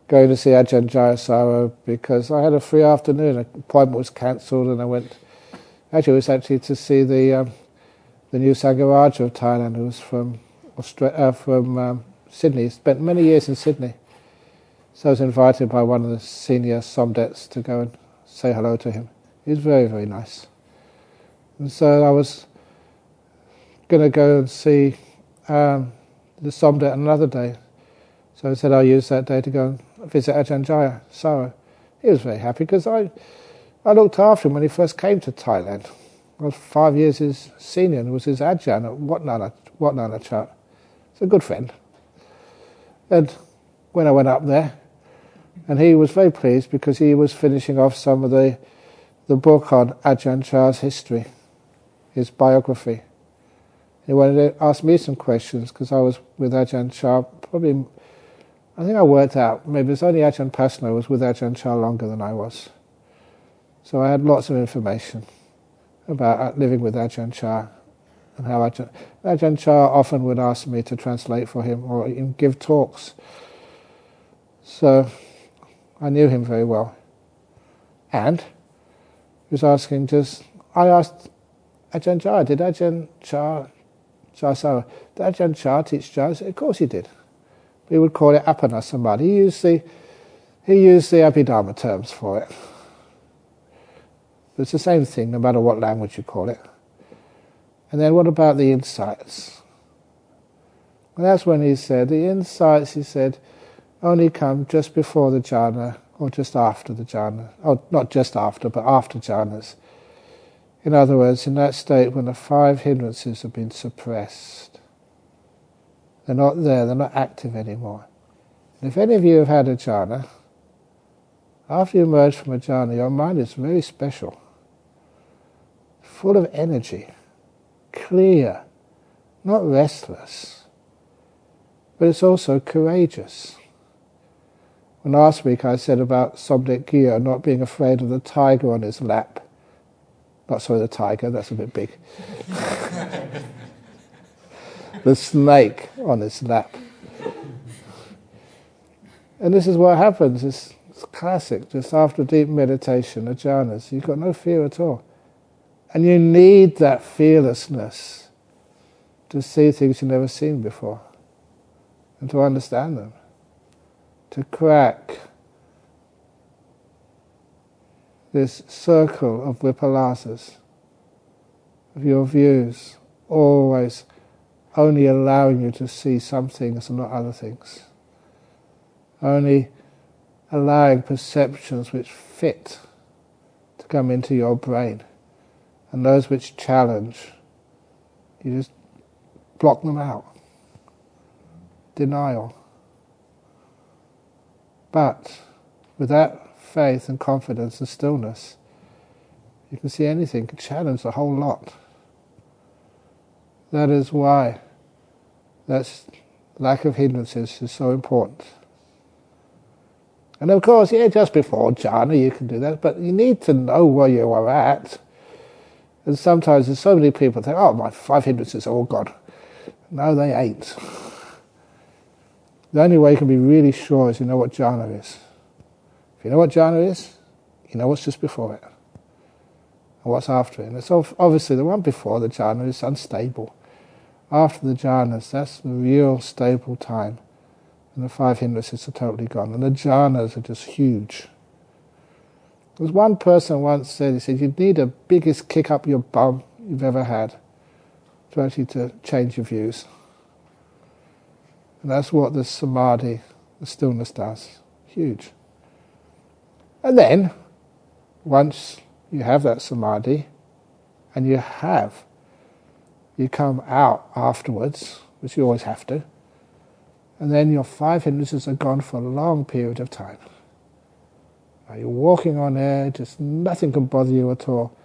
going to see Ajahn Jayasaro because I had a free afternoon. An appointment was cancelled and I went. Actually, it was actually to see the new Sangaraja of Thailand, who was from Sydney. He spent many years in Sydney. So I was invited by one of the senior somdets to go and say hello to him. He was very, very nice. And so I was going to go and see the somdet another day. So I said I'll use that day to go and visit Ajahn Jayasaro. He was very happy because I looked after him when he first came to Thailand. I was 5 years his senior and was his Ajahn at Wat Nana Chat. He's a good friend. And when I went up there, and he was very pleased because he was finishing off some of the book on Ajahn Chah's history, his biography. He wanted to ask me some questions because I was with Ajahn Chah probably, I think I worked out, maybe it's only Ajahn Pasno was with Ajahn Chah longer than I was. So I had lots of information about living with Ajahn Chah and how Ajahn Chah often would ask me to translate for him or even give talks. So I knew him very well. And he was asking I asked Ajahn Chah, did Ajahn Chah teach Chah? I said, of course he did. But he would call it apana samadhi. He used the Abhidharma terms for it. But it's the same thing no matter what language you call it. And then what about the insights? And that's when he said, the insights, he said, only come just before the jhana, or just after the jhana. Oh, not just after, but after jhanas. In other words, in that state when the 5 hindrances have been suppressed. They're not there, they're not active anymore. And if any of you have had a jhana, after you emerge from a jhana, your mind is very special, full of energy, clear, not restless, but it's also courageous. When last week I said about Somdet Gyur not being afraid of the tiger on his lap, not sorry, the tiger, that's a bit big, the snake on his lap. And this is what happens, it's classic, just after deep meditation, the jhanas, you've got no fear at all. And you need that fearlessness to see things you've never seen before and to understand them, to crack this circle of vipallasas, of your views, always only allowing you to see some things and not other things, only allowing perceptions which fit to come into your brain, and those which challenge, you just block them out. Denial. But with that faith and confidence and stillness, you can see anything, can challenge the whole lot. That is why that lack of hindrances is so important. And of course, just before jhana you can do that, but you need to know where you are at. And sometimes there's so many people think, oh, my 5 hindrances are all gone. No, they ain't. The only way you can be really sure is you know what jhana is. If you know what jhana is, you know what's just before it. And what's after it. And it's obviously the one before the jhana is unstable. After the jhanas, that's the real stable time. And the 5 hindrances are totally gone. And the jhanas are just huge. There's one person once said, he said, you'd need the biggest kick up your bum you've ever had to actually to change your views. And that's what the samadhi, the stillness does. Huge. And then, once you have that samadhi, and you come out afterwards, which you always have to, and then your 5 hindrances are gone for a long period of time. You're walking on air, just nothing can bother you at all.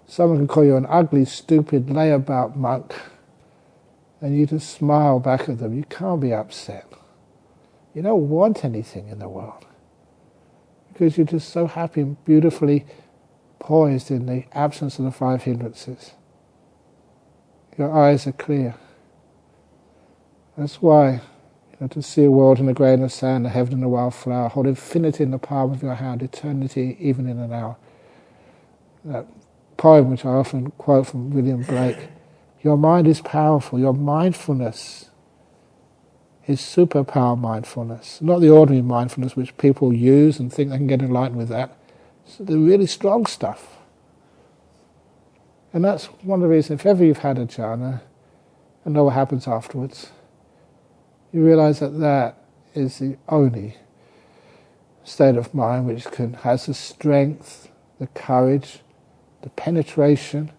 Someone can call you an ugly, stupid, layabout monk, and you just smile back at them. You can't be upset. You don't want anything in the world, because you're just so happy and beautifully poised in the absence of the 5 hindrances. Your eyes are clear. That's why to see a world in a grain of sand, a heaven in a wild flower, hold infinity in the palm of your hand, eternity even in an hour. That poem which I often quote from William Blake, your mind is powerful, your mindfulness is superpower mindfulness, not the ordinary mindfulness which people use and think they can get enlightened with that. It's the really strong stuff. And that's one of the reasons, if ever you've had a jhana and know what happens afterwards, you realize that that is the only state of mind which has the strength, the courage, the penetration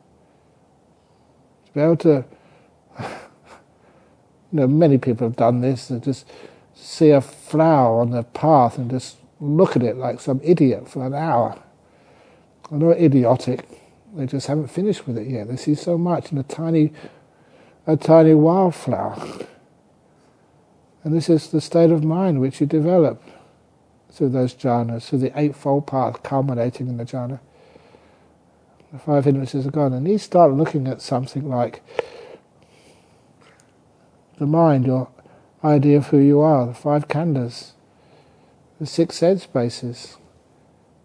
to be able to, many people have done this, they just see a flower on their path and just look at it like some idiot for an hour. They're not idiotic, they just haven't finished with it yet. They see so much in a tiny wildflower. And this is the state of mind which you develop through those jhanas, through the eightfold path culminating in the jhana. The 5 hindrances are gone. And you start looking at something like the mind, your idea of who you are, the 5 khandhas, the 6 sense bases.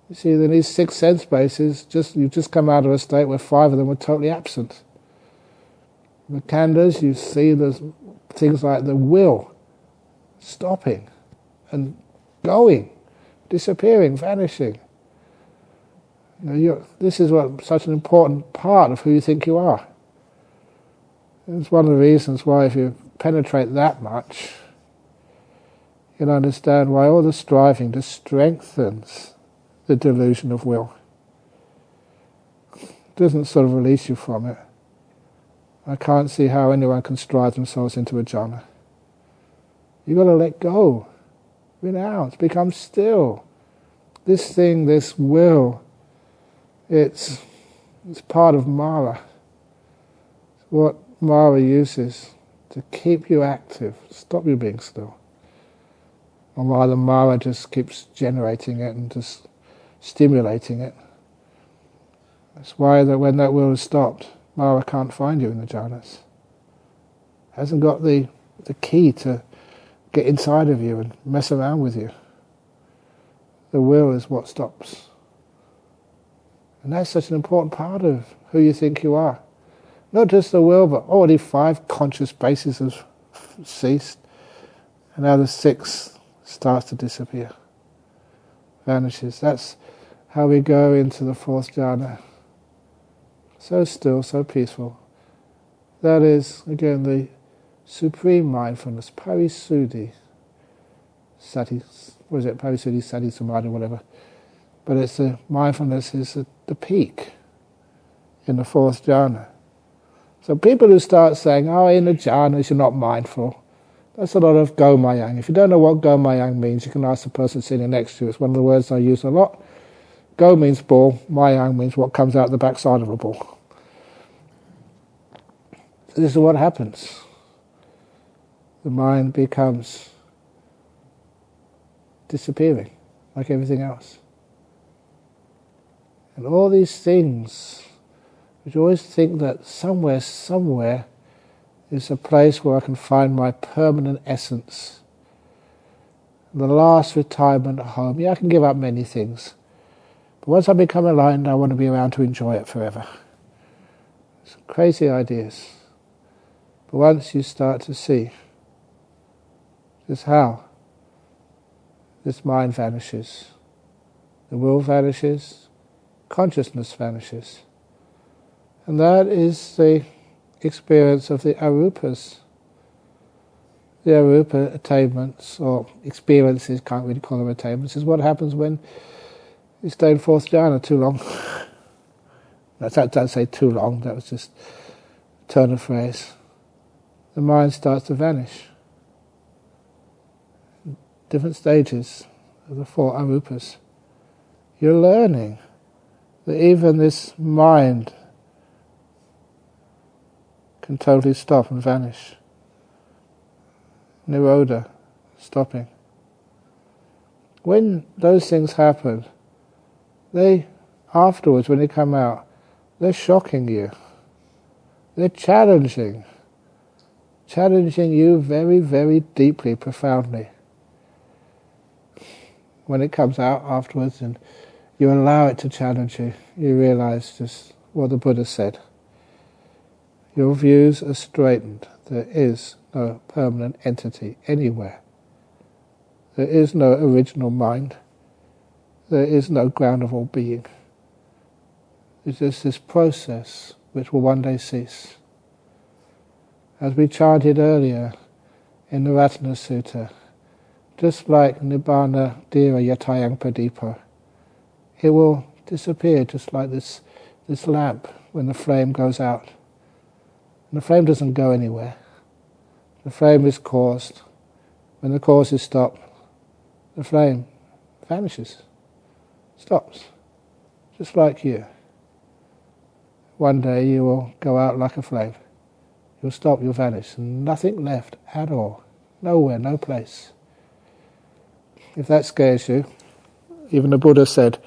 You see, in these 6 sense bases, you've just come out of a state where 5 of them were totally absent. The khandhas, you see there's things like the will, stopping and going, disappearing, vanishing. This is such an important part of who you think you are. It's one of the reasons why, if you penetrate that much, you'll understand why all the striving just strengthens the delusion of will. It doesn't sort of release you from it. I can't see how anyone can strive themselves into a jhana. You've got to let go, renounce, become still. This thing, this will, it's part of Mara. It's what Mara uses to keep you active, stop you being still. And while the Mara just keeps generating it and just stimulating it. That's why that when that will is stopped, Mara can't find you in the jhanas. Hasn't got the key to get inside of you and mess around with you. The will is what stops. And that's such an important part of who you think you are. Not just the will, but already 5 conscious bases have ceased. And now the 6th starts to disappear. Vanishes. That's how we go into the 4th jhana. So still, so peaceful. That is, again, the supreme mindfulness, parisuddhi, sati, what is it, parisuddhi, sati, samadhi, whatever. But it's the mindfulness is the peak in the 4th jhana. So people who start saying, oh, in the jhanas you're not mindful, that's a lot of gomayang. If you don't know what gomayang means, you can ask the person sitting next to you. It's one of the words I use a lot. Go means ball, mayang means what comes out the backside of a ball. So this is what happens. The mind becomes disappearing, like everything else. And all these things, which always think that somewhere is a place where I can find my permanent essence. The last retirement home. Yeah, I can give up many things. But once I become enlightened, I want to be around to enjoy it forever. Some crazy ideas. But once you start to see just how this mind vanishes, the will vanishes, consciousness vanishes. And that is the experience of the arupas. The arupa attainments, or experiences, can't really call them attainments, is what happens when you stay in 4th jhana too long. Don't say too long, that was just a turn of phrase. The mind starts to vanish. Different stages of the 4 arupas. You're learning that even this mind can totally stop and vanish. Nirodha, stopping. When those things happen, they, afterwards, when they come out, they're shocking you. They're challenging you very, very deeply, profoundly. When it comes out afterwards and you allow it to challenge you, you realize just what the Buddha said. Your views are straightened. There is no permanent entity anywhere. There is no original mind. There is no ground of all being. It's just this process which will one day cease. As we chanted earlier in the Ratana Sutta, just like Nibbana Dira Yatayang Padipa, it will disappear just like this lamp when the flame goes out. And the flame doesn't go anywhere. The flame is caused. When the cause is stopped, the flame vanishes, stops, just like you. One day you will go out like a flame. You'll stop, you'll vanish, and nothing left at all. Nowhere, no place. If that scares you, even the Buddha said,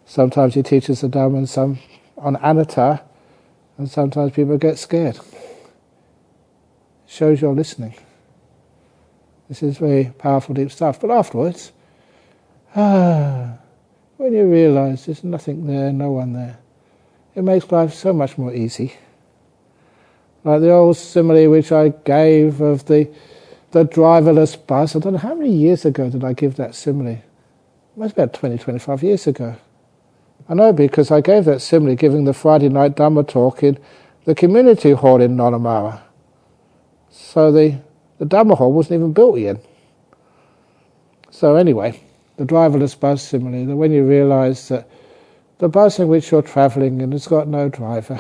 sometimes he teaches the Dhamma and some on anatta, and sometimes people get scared. It shows you're listening. This is very powerful, deep stuff. But afterwards, when you realize there's nothing there, no one there, it makes life so much more easy. Like the old simile which I gave of the driverless bus. I don't know how many years ago did I give that simile. It must be about 20, 25 years ago. I know because I gave that simile giving the Friday night Dhamma talk in the community hall in Nonamara. So the Dhamma hall wasn't even built yet. So anyway, the driverless bus similarly, that when you realise that the bus in which you're travelling in has got no driver,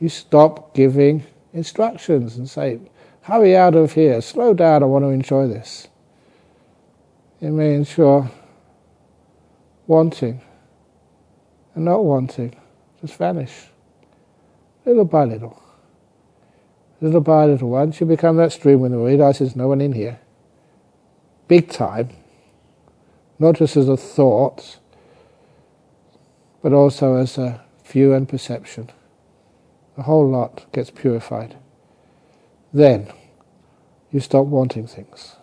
you stop giving instructions and say, hurry out of here, slow down, I want to enjoy this. It means you're wanting and not wanting just vanish, little by little. Little by little, once you become that stream when you realise there's no one in here, big time, not just as a thought, but also as a view and perception. The whole lot gets purified. Then you stop wanting things.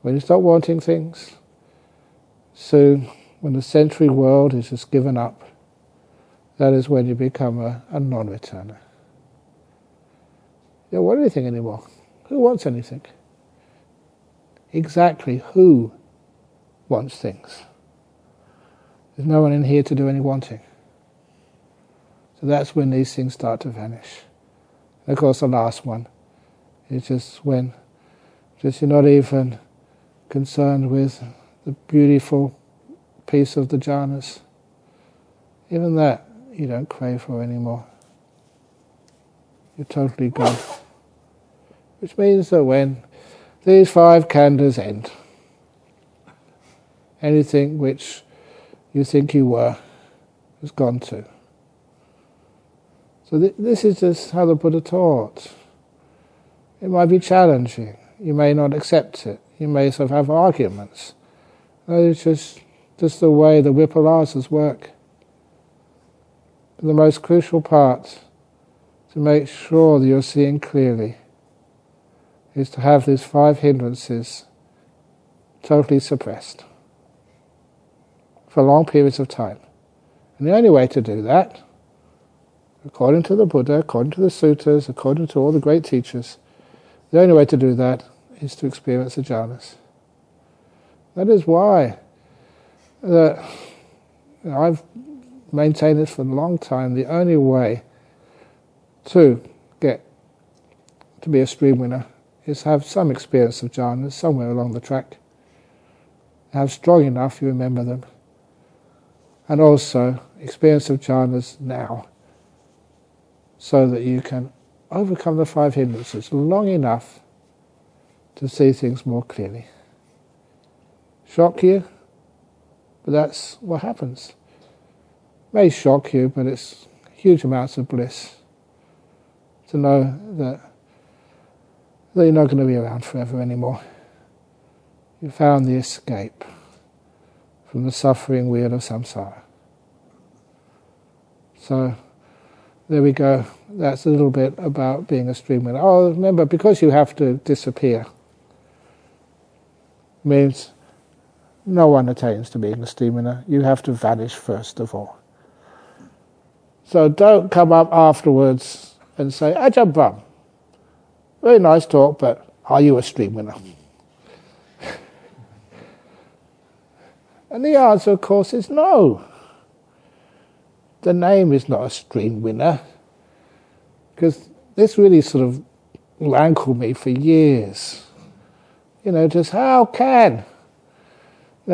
When you stop wanting things, soon, when the sensory world is just given up, that is when you become a non-returner. You don't want anything anymore. Who wants anything? Exactly who wants things? There's no one in here to do any wanting. So that's when these things start to vanish. And of course the last one is just when you're not even concerned with the beautiful piece of the jhanas. Even that you don't crave for anymore. You're totally gone. Which means that when these 5 khandhas end, anything which you think you were has gone too. So this is just how the Buddha taught. It might be challenging. You may not accept it. You may sort of have arguments. It's just the way the vipallasas work. The most crucial part to make sure that you're seeing clearly is to have these 5 hindrances totally suppressed for long periods of time. And the only way to do that, according to the Buddha, according to the suttas, according to all the great teachers, the only way to do that is to experience the jhanas. That is why I've maintained this for a long time. The only way to get to be a stream winner is have some experience of jhanas somewhere along the track. Have strong enough you remember them. And also experience of jhanas now, so that you can overcome the 5 hindrances long enough to see things more clearly. Shock you, but that's what happens. It may shock you, but it's huge amounts of bliss to know that you're not going to be around forever anymore. You found the escape from the suffering wheel of samsara. So, there we go. That's a little bit about being a stream winner. Oh, remember, because you have to disappear, means no one attains to being a stream winner. You have to vanish first of all. So don't come up afterwards and say, Ajahn Brahm, very nice talk, but are you a stream winner? And the answer, of course, is no. The name is not a stream winner, because this really sort of rankled me for years. Just how can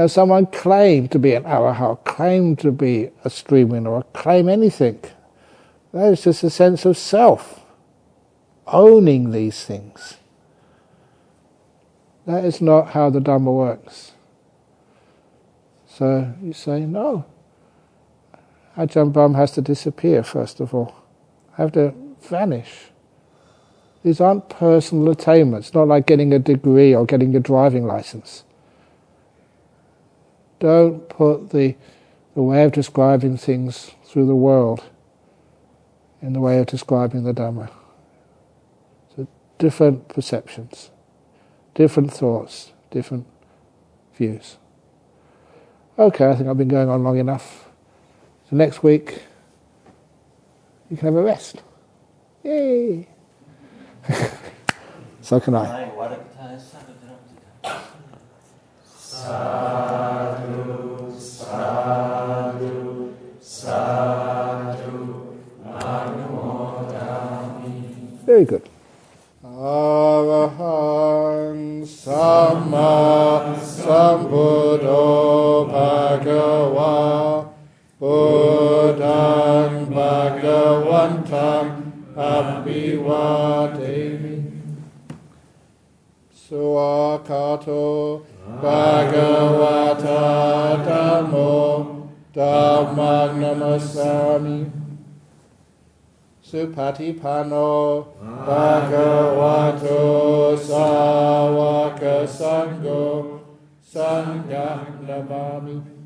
someone claim to be an arahant, claim to be a stream winner, or claim anything? That is just a sense of self, owning these things. That is not how the Dhamma works. So you say, no, Ajahn Brahm has to disappear first of all, have to vanish. These aren't personal attainments, not like getting a degree or getting a driving license. Don't put the way of describing things through the world in the way of describing the Dhamma. So different perceptions, different thoughts, different views. Okay, I think I've been going on long enough. So next week, you can have a rest. Yay! So can I. Sadhu, sadhu, sadhu. Sambuddho Bhagava Buddhaṃ Bhagavantaṃ Abhivademi. Suakato Bhagavata Dhammo Dhammang Namasami. Supatipanno Bhagavato Sāvaka Sangho Sangham Namami.